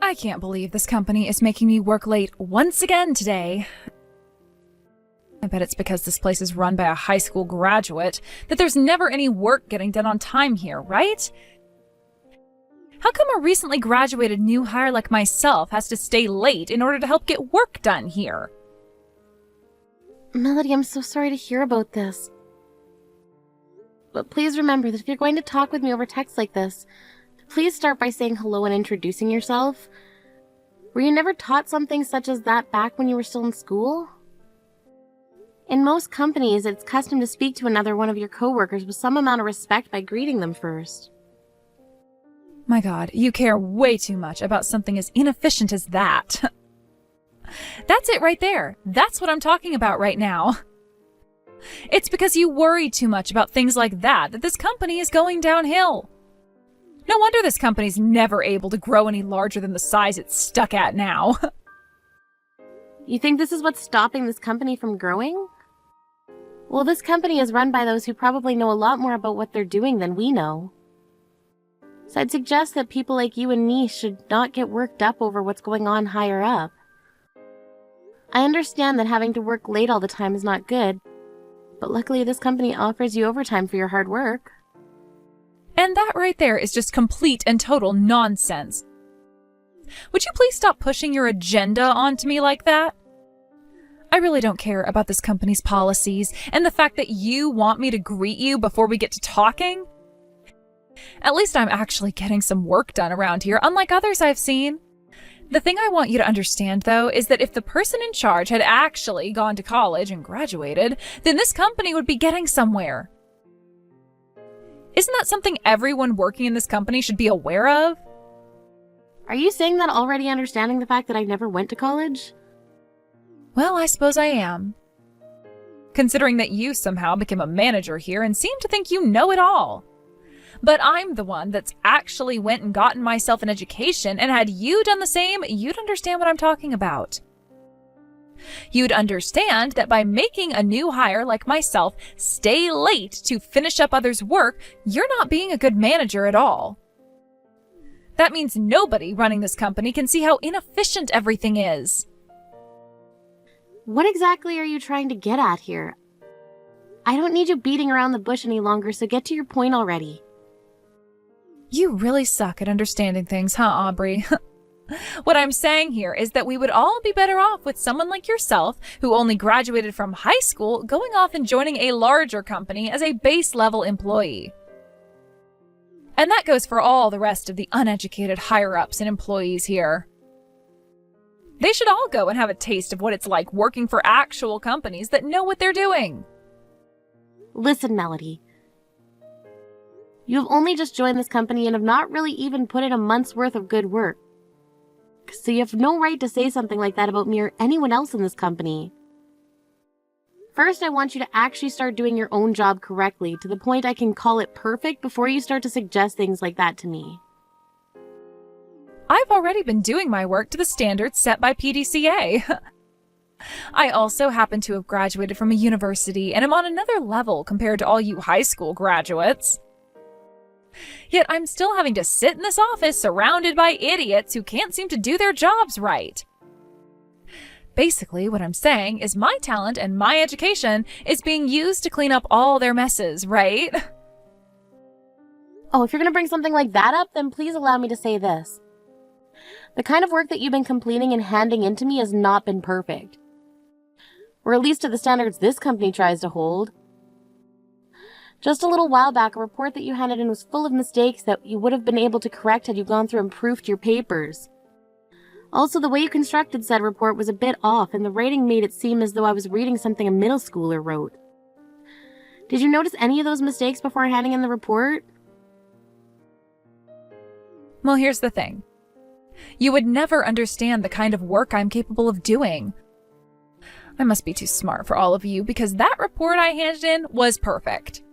I can't believe this company is making me work late once again today. I bet it's because this place is run by a high school graduate that there's never any work getting done on time here, right? How come a recently graduated new hire like myself has to stay late in order to help get work done here? Melody, I'm so sorry to hear about this. But please remember that if you're going to talk with me over text like this, please start by saying hello and introducing yourself. Were you never taught something such as that back when you were still in school? In most companies, it's custom to speak to another one of your coworkers with some amount of respect by greeting them first. My God, you care way too much about something as inefficient as that. That's it right there. That's what I'm talking about right now. It's because you worry too much about things like that this company is going downhill. No wonder this company's never able to grow any larger than the size it's stuck at now. You think this is what's stopping this company from growing? Well, this company is run by those who probably know a lot more about what they're doing than we know. So I'd suggest that people like you and me should not get worked up over what's going on higher up. I understand that having to work late all the time is not good, but luckily this company offers you overtime for your hard work. And that right there is just complete and total nonsense. Would you please stop pushing your agenda onto me like that? I really don't care about this company's policies and the fact that you want me to greet you before we get to talking. At least I'm actually getting some work done around here, unlike others I've seen. The thing I want you to understand, though, is that if the person in charge had actually gone to college and graduated, then this company would be getting somewhere. Isn't that something everyone working in this company should be aware of? Are you saying that already understanding the fact that I never went to college? Well, I suppose I am. Considering that you somehow became a manager here and seem to think you know it all. But I'm the one that's actually went and gotten myself an education, and had you done the same, you'd understand what I'm talking about. You'd understand that by making a new hire like myself stay late to finish up others' work, you're not being a good manager at all. That means nobody running this company can see how inefficient everything is. What exactly are you trying to get at here? I don't need you beating around the bush any longer, so get to your point already. You really suck at understanding things, huh, Aubrey? What I'm saying here is that we would all be better off with someone like yourself, who only graduated from high school, going off and joining a larger company as a base-level employee. And that goes for all the rest of the uneducated higher-ups and employees here. They should all go and have a taste of what it's like working for actual companies that know what they're doing. Listen, Melody. You have only just joined this company and have not really even put in a month's worth of good work. So you have no right to say something like that about me or anyone else in this company. First, I want you to actually start doing your own job correctly, to the point I can call it perfect, before you start to suggest things like that to me. I've already been doing my work to the standards set by PDCA. I also happen to have graduated from a university and am on another level compared to all you high school graduates. Yet I'm still having to sit in this office surrounded by idiots who can't seem to do their jobs right. Basically, what I'm saying is my talent and my education is being used to clean up all their messes, right? Oh, if you're going to bring something like that up, then please allow me to say this. The kind of work that you've been completing and handing in to me has not been perfect. Or at least to the standards this company tries to hold. Just a little while back, a report that you handed in was full of mistakes that you would have been able to correct had you gone through and proofed your papers. Also, the way you constructed said report was a bit off, and the writing made it seem as though I was reading something a middle schooler wrote. Did you notice any of those mistakes before handing in the report? Well, here's the thing. You would never understand the kind of work I'm capable of doing. I must be too smart for all of you, because that report I handed in was perfect.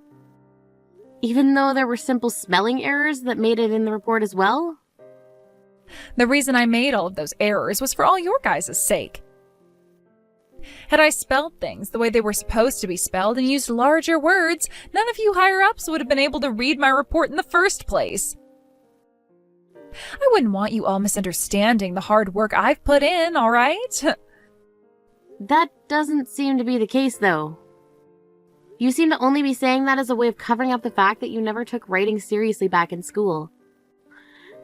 Even though there were simple spelling errors that made it in the report as well? The reason I made all of those errors was for all your guys' sake. Had I spelled things the way they were supposed to be spelled and used larger words, none of you higher-ups would have been able to read my report in the first place. I wouldn't want you all misunderstanding the hard work I've put in, all right? That doesn't seem to be the case, though. You seem to only be saying that as a way of covering up the fact that you never took writing seriously back in school.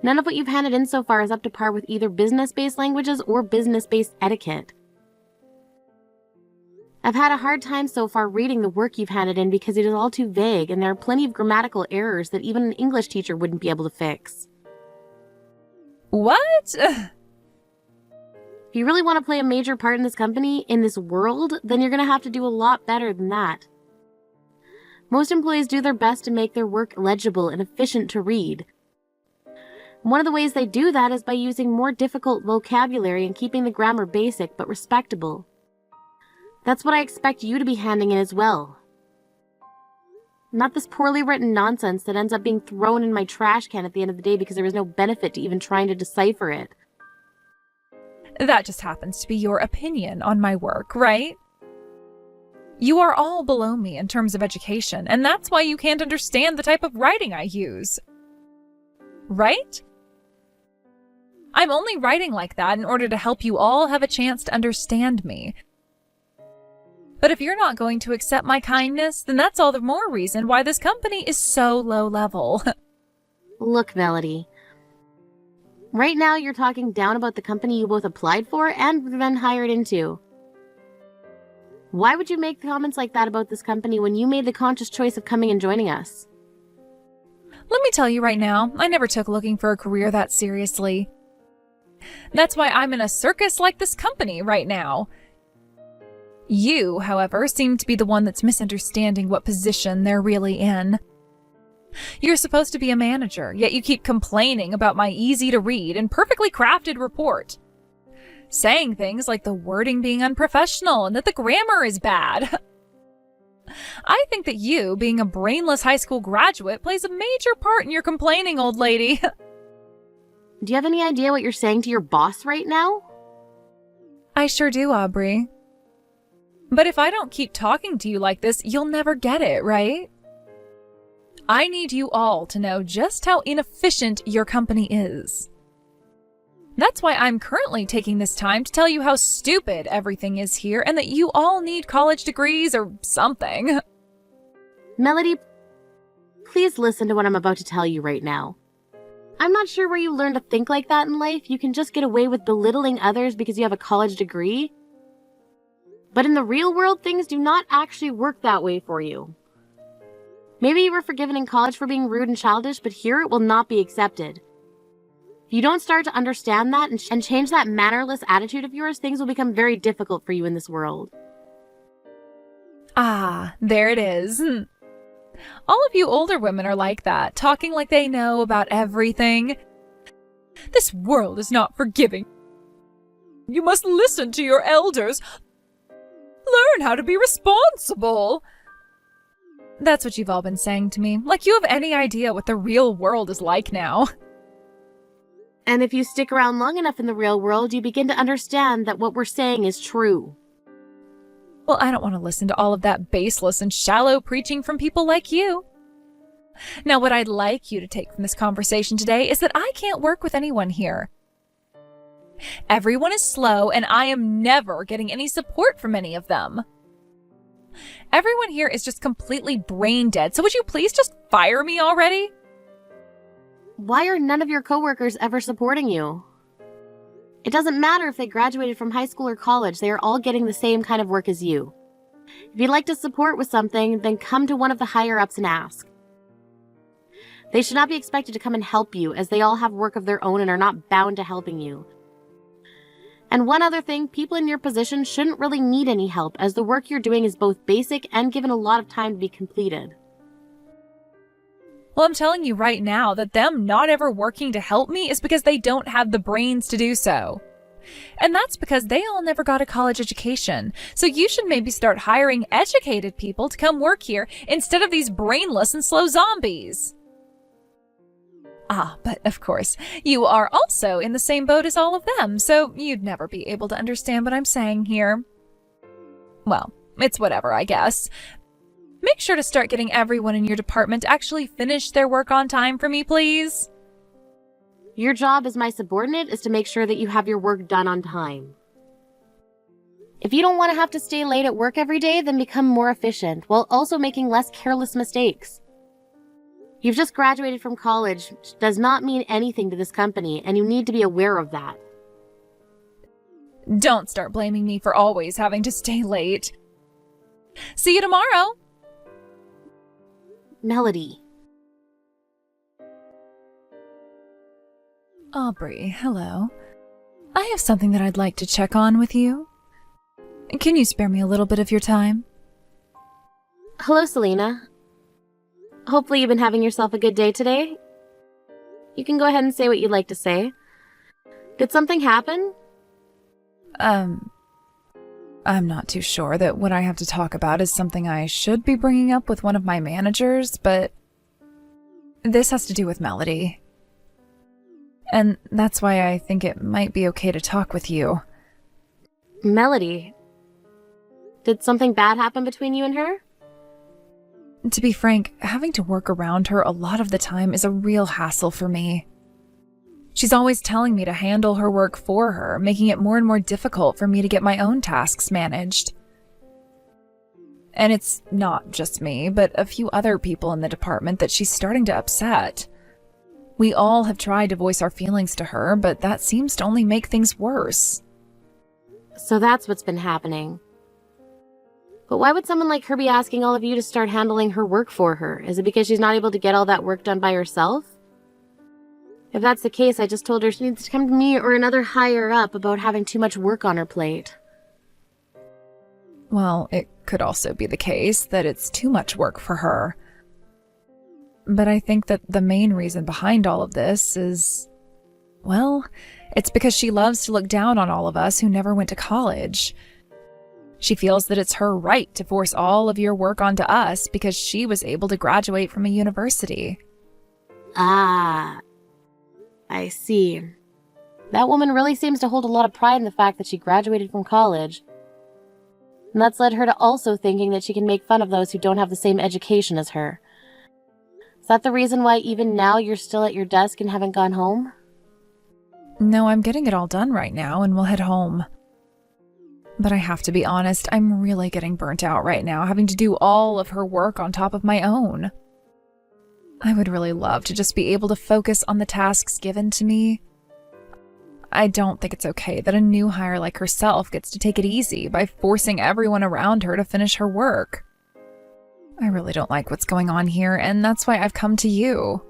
None of what you've handed in so far is up to par with either business-based languages or business-based etiquette. I've had a hard time so far reading the work you've handed in because it is all too vague, and there are plenty of grammatical errors that even an English teacher wouldn't be able to fix. What? If you really want to play a major part in this company, in this world, then you're going to have to do a lot better than that. Most employees do their best to make their work legible and efficient to read. One of the ways they do that is by using more difficult vocabulary and keeping the grammar basic but respectable. That's what I expect you to be handing in as well. Not this poorly written nonsense that ends up being thrown in my trash can at the end of the day because there was no benefit to even trying to decipher it. That just happens to be your opinion on my work, right? You are all below me in terms of education, and that's why you can't understand the type of writing I use. Right? I'm only writing like that in order to help you all have a chance to understand me. But if you're not going to accept my kindness, then that's all the more reason why this company is so low level. Look, Melody. Right now you're talking down about the company you both applied for and then hired into. Why would you make comments like that about this company when you made the conscious choice of coming and joining us? Let me tell you right now, I never took looking for a career that seriously. That's why I'm in a circus like this company right now. You, however, seem to be the one that's misunderstanding what position they're really in. You're supposed to be a manager, yet you keep complaining about my easy-to-read and perfectly crafted report. Saying things like the wording being unprofessional and that the grammar is bad. I think that you, being a brainless high school graduate, plays a major part in your complaining, old lady. Do you have any idea what you're saying to your boss right now? I sure do, Aubrey. But if I don't keep talking to you like this, you'll never get it, right? I need you all to know just how inefficient your company is. That's why I'm currently taking this time to tell you how stupid everything is here and that you all need college degrees or something. Melody, please listen to what I'm about to tell you right now. I'm not sure where you learn to think like that in life. You can just get away with belittling others because you have a college degree. But in the real world, things do not actually work that way for you. Maybe you were forgiven in college for being rude and childish, but here it will not be accepted. If you don't start to understand that and change that mannerless attitude of yours, things will become very difficult for you in this world. Ah, there it is. All of you older women are like that, talking like they know about everything. This world is not forgiving. You must listen to your elders. Learn how to be responsible. That's what you've all been saying to me, like you have any idea what the real world is like now. And if you stick around long enough in the real world, you begin to understand that what we're saying is true. Well, I don't want to listen to all of that baseless and shallow preaching from people like you. Now, what I'd like you to take from this conversation today is that I can't work with anyone here. Everyone is slow, and I am never getting any support from any of them. Everyone here is just completely brain dead, so would you please just fire me already? Why are none of your coworkers ever supporting you? It doesn't matter if they graduated from high school or college, they are all getting the same kind of work as you. If you'd like to support with something, then come to one of the higher-ups and ask. They should not be expected to come and help you, as they all have work of their own and are not bound to helping you. And one other thing, people in your position shouldn't really need any help, as the work you're doing is both basic and given a lot of time to be completed. Well, I'm telling you right now that them not ever working to help me is because they don't have the brains to do so. And that's because they all never got a college education. So you should maybe start hiring educated people to come work here instead of these brainless and slow zombies. Ah, but of course, you are also in the same boat as all of them, so you'd never be able to understand what I'm saying here. Well, it's whatever, I guess. Make sure to start getting everyone in your department to actually finish their work on time for me, please. Your job as my subordinate is to make sure that you have your work done on time. If you don't want to have to stay late at work every day, then become more efficient, while also making less careless mistakes. You've just graduated from college, which does not mean anything to this company, and you need to be aware of that. Don't start blaming me for always having to stay late. See you tomorrow! Melody. Aubrey, hello. I have something that I'd like to check on with you. Can you spare me a little bit of your time? Hello, Selena. Hopefully you've been having yourself a good day today. You can go ahead and say what you'd like to say. Did something happen? I'm not too sure that what I have to talk about is something I should be bringing up with one of my managers, but this has to do with Melody. And that's why I think it might be okay to talk with you. Melody. Did something bad happen between you and her? To be frank, having to work around her a lot of the time is a real hassle for me. She's always telling me to handle her work for her, making it more and more difficult for me to get my own tasks managed. And it's not just me, but a few other people in the department that she's starting to upset. We all have tried to voice our feelings to her, but that seems to only make things worse. So that's what's been happening. But why would someone like her be asking all of you to start handling her work for her? Is it because she's not able to get all that work done by herself? If that's the case, I just told her she needs to come to me or another higher up about having too much work on her plate. Well, it could also be the case that it's too much work for her. But I think that the main reason behind all of this is, well, it's because she loves to look down on all of us who never went to college. She feels that it's her right to force all of your work onto us because she was able to graduate from a university. Ah, I see. That woman really seems to hold a lot of pride in the fact that she graduated from college. And that's led her to also thinking that she can make fun of those who don't have the same education as her. Is that the reason why even now you're still at your desk and haven't gone home? No, I'm getting it all done right now and we'll head home. But I have to be honest, I'm really getting burnt out right now, having to do all of her work on top of my own. I would really love to just be able to focus on the tasks given to me. I don't think it's okay that a new hire like herself gets to take it easy by forcing everyone around her to finish her work. I really don't like what's going on here, and that's why I've come to you.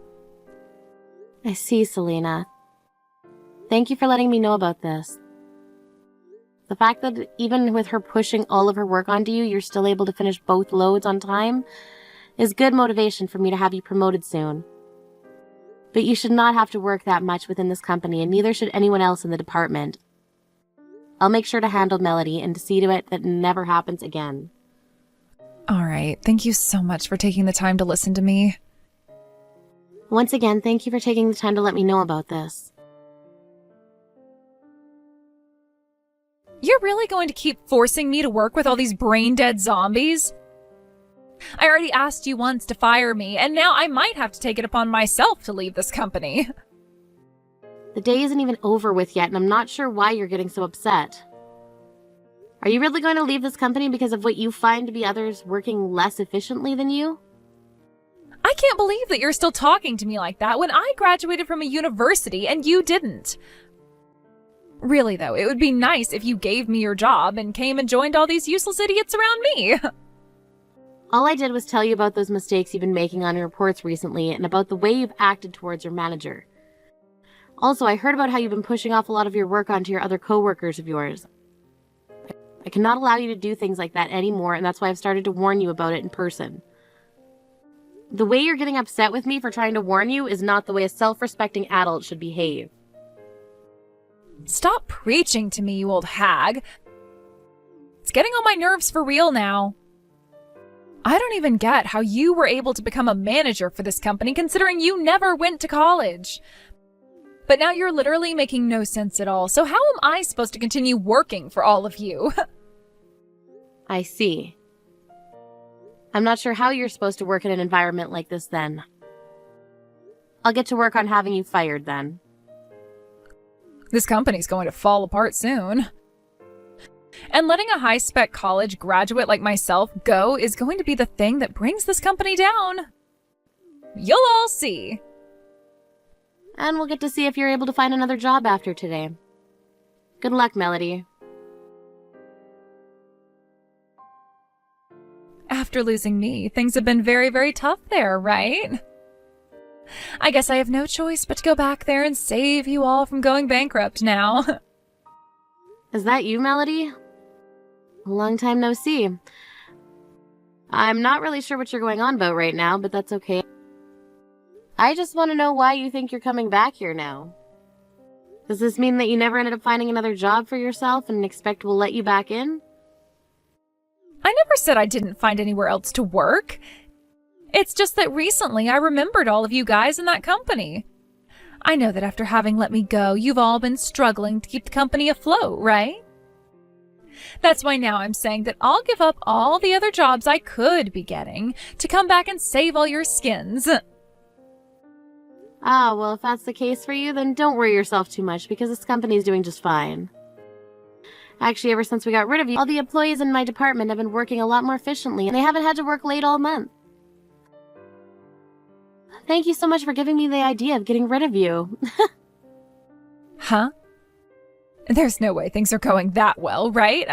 I see, Selena. Thank you for letting me know about this. The fact that even with her pushing all of her work onto you, you're still able to finish both loads on time is good motivation for me to have you promoted soon. But you should not have to work that much within this company, and neither should anyone else in the department. I'll make sure to handle Melody and to see to it that never happens again. All right, thank you so much for taking the time to listen to me. Once again, thank you for taking the time to let me know about this. You're really going to keep forcing me to work with all these brain-dead zombies? I already asked you once to fire me, and now I might have to take it upon myself to leave this company. The day isn't even over with yet, and I'm not sure why you're getting so upset. Are you really going to leave this company because of what you find to be others working less efficiently than you? I can't believe that you're still talking to me like that when I graduated from a university and you didn't. Really, though, it would be nice if you gave me your job and came and joined all these useless idiots around me. All I did was tell you about those mistakes you've been making on your reports recently and about the way you've acted towards your manager. Also, I heard about how you've been pushing off a lot of your work onto your other coworkers of yours. I cannot allow you to do things like that anymore, and that's why I've started to warn you about it in person. The way you're getting upset with me for trying to warn you is not the way a self-respecting adult should behave. Stop preaching to me, you old hag. It's getting on my nerves for real now. I don't even get how you were able to become a manager for this company considering you never went to college. But now you're literally making no sense at all, so how am I supposed to continue working for all of you? I see. I'm not sure how you're supposed to work in an environment like this then. I'll get to work on having you fired then. This company's going to fall apart soon. And letting a high-spec college graduate like myself go is going to be the thing that brings this company down. You'll all see. And we'll get to see if you're able to find another job after today. Good luck, Melody. After losing me, things have been very, very tough there, right? I guess I have no choice but to go back there and save you all from going bankrupt now. Is that you, Melody? A long time no see. I'm not really sure what you're going on about right now, but that's okay. I just want to know why you think you're coming back here now. Does this mean that you never ended up finding another job for yourself and expect we'll let you back in? I never said I didn't find anywhere else to work. It's just that recently I remembered all of you guys in that company. I know that after having let me go, you've all been struggling to keep the company afloat, right? That's why now I'm saying that I'll give up all the other jobs I could be getting to come back and save all your skins. Ah, well, if that's the case for you, then don't worry yourself too much because this company's doing just fine. Actually, ever since we got rid of you, all the employees in my department have been working a lot more efficiently and they haven't had to work late all month. Thank you so much for giving me the idea of getting rid of you. Huh? There's no way things are going that well, right?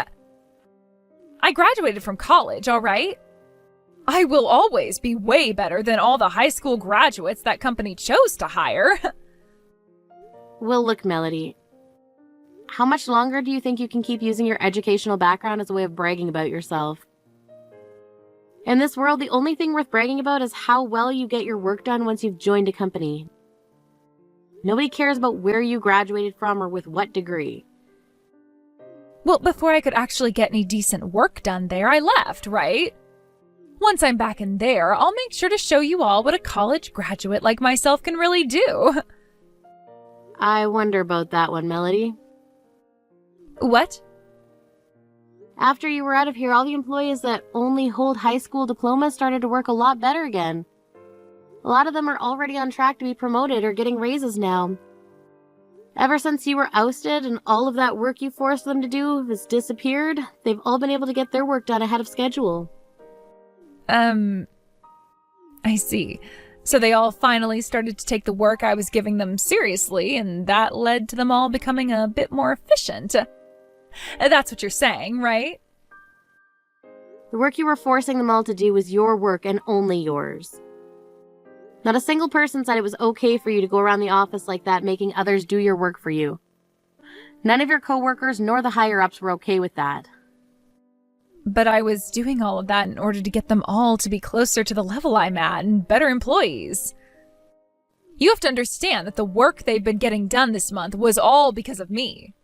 I graduated from college, all right? I will always be way better than all the high school graduates that company chose to hire. Well, look, Melody. How much longer do you think you can keep using your educational background as a way of bragging about yourself? In this world, the only thing worth bragging about is how well you get your work done once you've joined a company. Nobody cares about where you graduated from or with what degree. Well, before I could actually get any decent work done there, I left, right? Once I'm back in there, I'll make sure to show you all what a college graduate like myself can really do. I wonder about that one, Melody. What? After you were out of here, all the employees that only hold high school diplomas started to work a lot better again. A lot of them are already on track to be promoted or getting raises now. Ever since you were ousted and all of that work you forced them to do has disappeared, they've all been able to get their work done ahead of schedule. I see. So they all finally started to take the work I was giving them seriously, and that led to them all becoming a bit more efficient. That's what you're saying, right? The work you were forcing them all to do was your work and only yours. Not a single person said it was okay for you to go around the office like that, making others do your work for you. None of your coworkers nor the higher-ups were okay with that. But I was doing all of that in order to get them all to be closer to the level I'm at and better employees. You have to understand that the work they've been getting done this month was all because of me.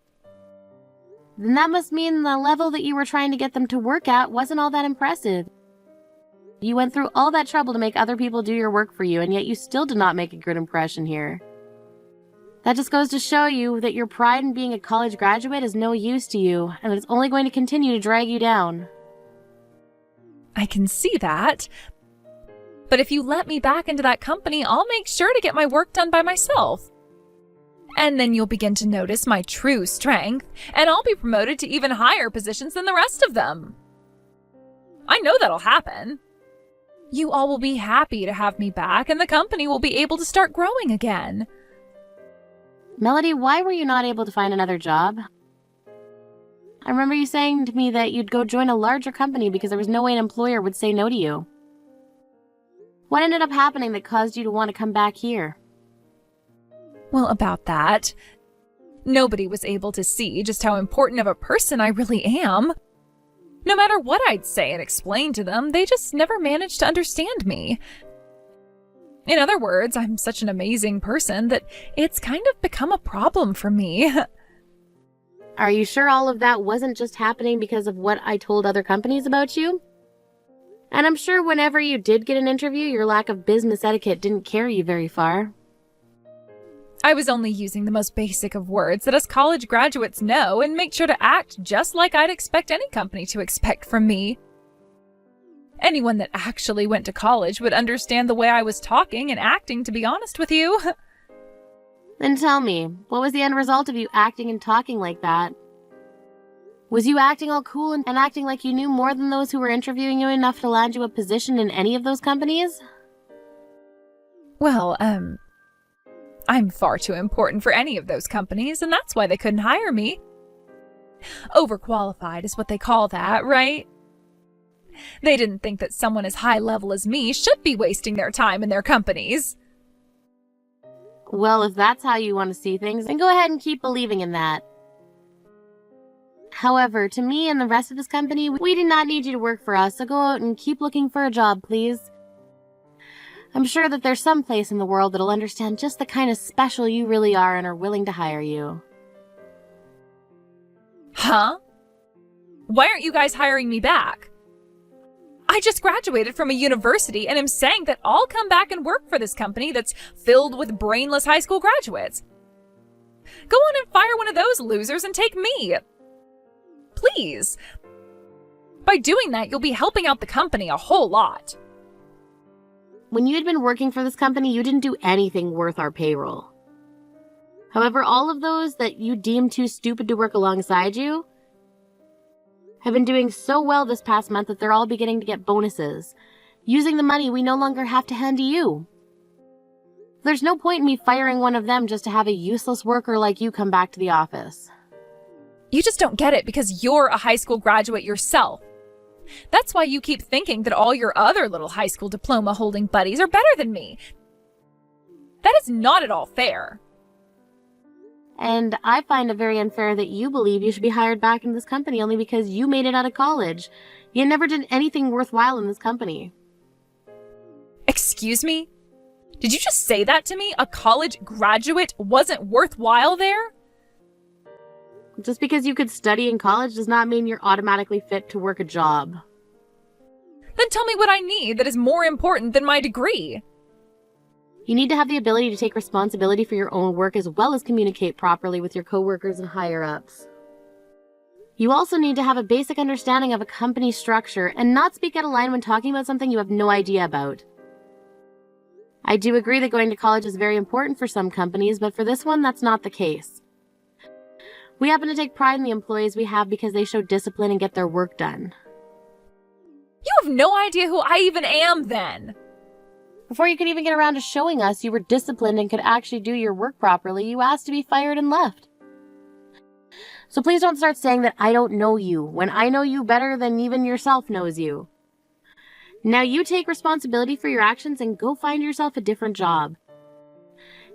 Then that must mean the level that you were trying to get them to work at wasn't all that impressive. You went through all that trouble to make other people do your work for you, and yet you still did not make a good impression here. That just goes to show you that your pride in being a college graduate is no use to you, and it's only going to continue to drag you down. I can see that. But if you let me back into that company, I'll make sure to get my work done by myself. And then you'll begin to notice my true strength, and I'll be promoted to even higher positions than the rest of them. I know that'll happen. You all will be happy to have me back, and the company will be able to start growing again. Melody, why were you not able to find another job? I remember you saying to me that you'd go join a larger company because there was no way an employer would say no to you. What ended up happening that caused you to want to come back here? Well, about that, nobody was able to see just how important of a person I really am. No matter what I'd say and explain to them, they just never managed to understand me. In other words, I'm such an amazing person that it's kind of become a problem for me. Are you sure all of that wasn't just happening because of what I told other companies about you? And I'm sure whenever you did get an interview, your lack of business etiquette didn't carry you very far. I was only using the most basic of words that us college graduates know and make sure to act just like I'd expect any company to expect from me. Anyone that actually went to college would understand the way I was talking and acting, to be honest with you. Then tell me, what was the end result of you acting and talking like that? Was you acting all cool and acting like you knew more than those who were interviewing you enough to land you a position in any of those companies? Well, I'm far too important for any of those companies, and that's why they couldn't hire me. Overqualified is what they call that, right? They didn't think that someone as high level as me should be wasting their time in their companies. Well, if that's how you want to see things, then go ahead and keep believing in that. However, to me and the rest of this company, we do not need you to work for us, so go out and keep looking for a job, please. I'm sure that there's some place in the world that'll understand just the kind of special you really are and are willing to hire you. Huh? Why aren't you guys hiring me back? I just graduated from a university and am saying that I'll come back and work for this company that's filled with brainless high school graduates. Go on and fire one of those losers and take me. Please. By doing that, you'll be helping out the company a whole lot. When you had been working for this company, you didn't do anything worth our payroll. However, all of those that you deemed too stupid to work alongside you have been doing so well this past month that they're all beginning to get bonuses, using the money we no longer have to hand to you. There's no point in me firing one of them just to have a useless worker like you come back to the office. You just don't get it because you're a high school graduate yourself. That's why you keep thinking that all your other little high school diploma holding buddies are better than me. That is not at all fair. And I find it very unfair that you believe you should be hired back in this company only because you made it out of college. You never did anything worthwhile in this company. Excuse me? Did you just say that to me? A college graduate wasn't worthwhile there? Just because you could study in college does not mean you're automatically fit to work a job. Then tell me what I need that is more important than my degree. You need to have the ability to take responsibility for your own work as well as communicate properly with your coworkers and higher-ups. You also need to have a basic understanding of a company structure and not speak out of line when talking about something you have no idea about. I do agree that going to college is very important for some companies, but for this one, that's not the case. We happen to take pride in the employees we have because they show discipline and get their work done. You have no idea who I even am then. Before you could even get around to showing us you were disciplined and could actually do your work properly, you asked to be fired and left. So please don't start saying that I don't know you, when I know you better than even yourself knows you. Now you take responsibility for your actions and go find yourself a different job.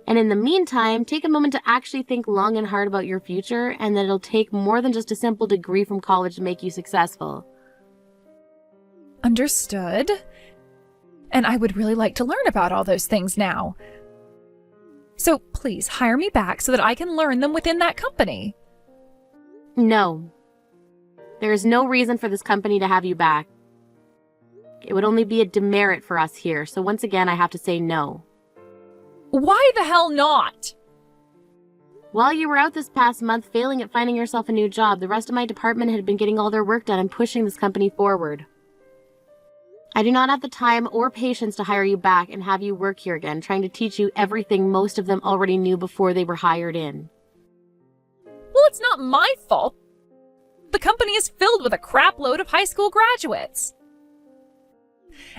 And in the meantime, take a moment to actually think long and hard about your future and that it'll take more than just a simple degree from college to make you successful. Understood. And I would really like to learn about all those things now. So please hire me back so that I can learn them within that company. No. There is no reason for this company to have you back. It would only be a demerit for us here, so once again I have to say no. Why the hell not? While you were out this past month failing at finding yourself a new job, the rest of my department had been getting all their work done and pushing this company forward. I do not have the time or patience to hire you back and have you work here again, trying to teach you everything most of them already knew before they were hired in. Well, it's not my fault. The company is filled with a crap load of high school graduates.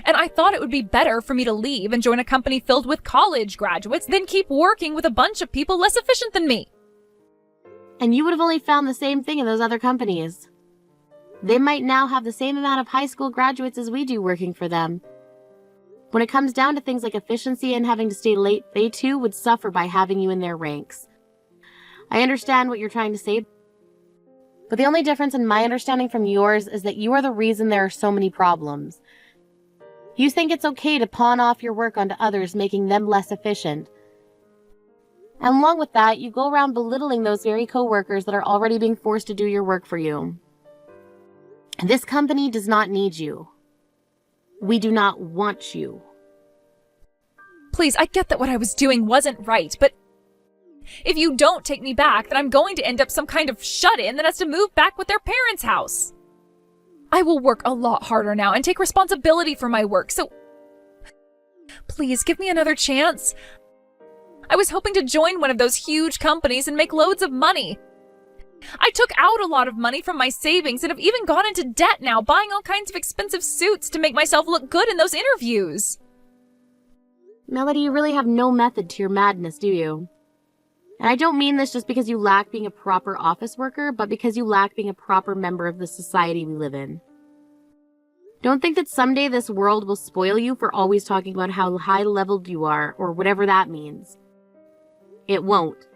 And I thought it would be better for me to leave and join a company filled with college graduates than keep working with a bunch of people less efficient than me. And you would have only found the same thing in those other companies. They might now have the same amount of high school graduates as we do working for them. When it comes down to things like efficiency and having to stay late, they too would suffer by having you in their ranks. I understand what you're trying to say, but the only difference in my understanding from yours is that you are the reason there are so many problems. You think it's okay to pawn off your work onto others, making them less efficient. And along with that, you go around belittling those very coworkers that are already being forced to do your work for you. This company does not need you. We do not want you. Please, I get that what I was doing wasn't right, but if you don't take me back, then I'm going to end up some kind of shut-in that has to move back with their parents' house. I will work a lot harder now and take responsibility for my work, so please give me another chance. I was hoping to join one of those huge companies and make loads of money. I took out a lot of money from my savings and have even gone into debt now, buying all kinds of expensive suits to make myself look good in those interviews. Melody, you really have no method to your madness, do you? And I don't mean this just because you lack being a proper office worker, but because you lack being a proper member of the society we live in. Don't think that someday this world will spoil you for always talking about how high-leveled you are, or whatever that means. It won't.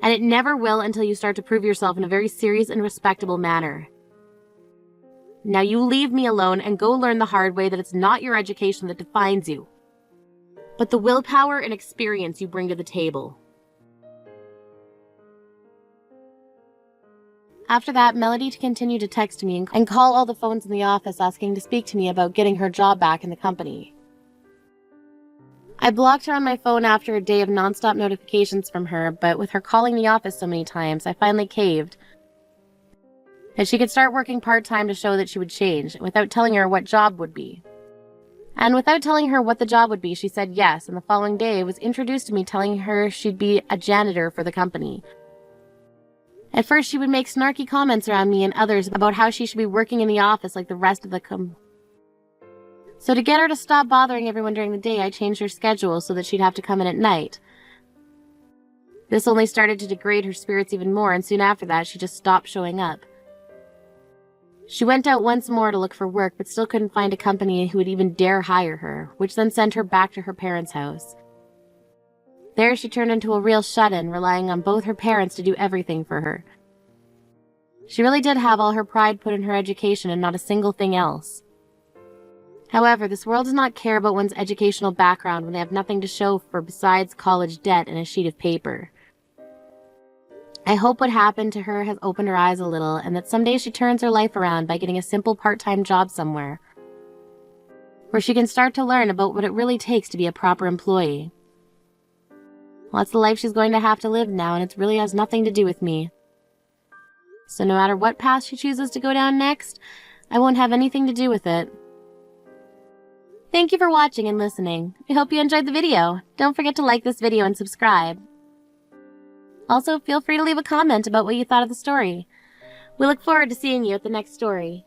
And it never will until you start to prove yourself in a very serious and respectable manner. Now you leave me alone and go learn the hard way that it's not your education that defines you, but the willpower and experience you bring to the table. After that, Melody continued to text me and call all the phones in the office asking to speak to me about getting her job back in the company. I blocked her on my phone after a day of nonstop notifications from her, but with her calling the office so many times, I finally caved. And she could start working part-time to show that she would change, without telling her what job would be. And without telling her what the job would be, she said yes, and the following day was introduced to me telling her she'd be a janitor for the company. At first, she would make snarky comments around me and others about how she should be working in the office like the rest of the So to get her to stop bothering everyone during the day, I changed her schedule so that she'd have to come in at night. This only started to degrade her spirits even more, and soon after that, she just stopped showing up. She went out once more to look for work, but still couldn't find a company who would even dare hire her, which then sent her back to her parents' house. There she turned into a real shut-in, relying on both her parents to do everything for her. She really did have all her pride put in her education and not a single thing else. However, this world does not care about one's educational background when they have nothing to show for besides college debt and a sheet of paper. I hope what happened to her has opened her eyes a little, and that someday she turns her life around by getting a simple part-time job somewhere, where she can start to learn about what it really takes to be a proper employee. Well, that's the life she's going to have to live now, and it really has nothing to do with me. So no matter what path she chooses to go down next, I won't have anything to do with it. Thank you for watching and listening. I hope you enjoyed the video. Don't forget to like this video and subscribe. Also, feel free to leave a comment about what you thought of the story. We look forward to seeing you at the next story.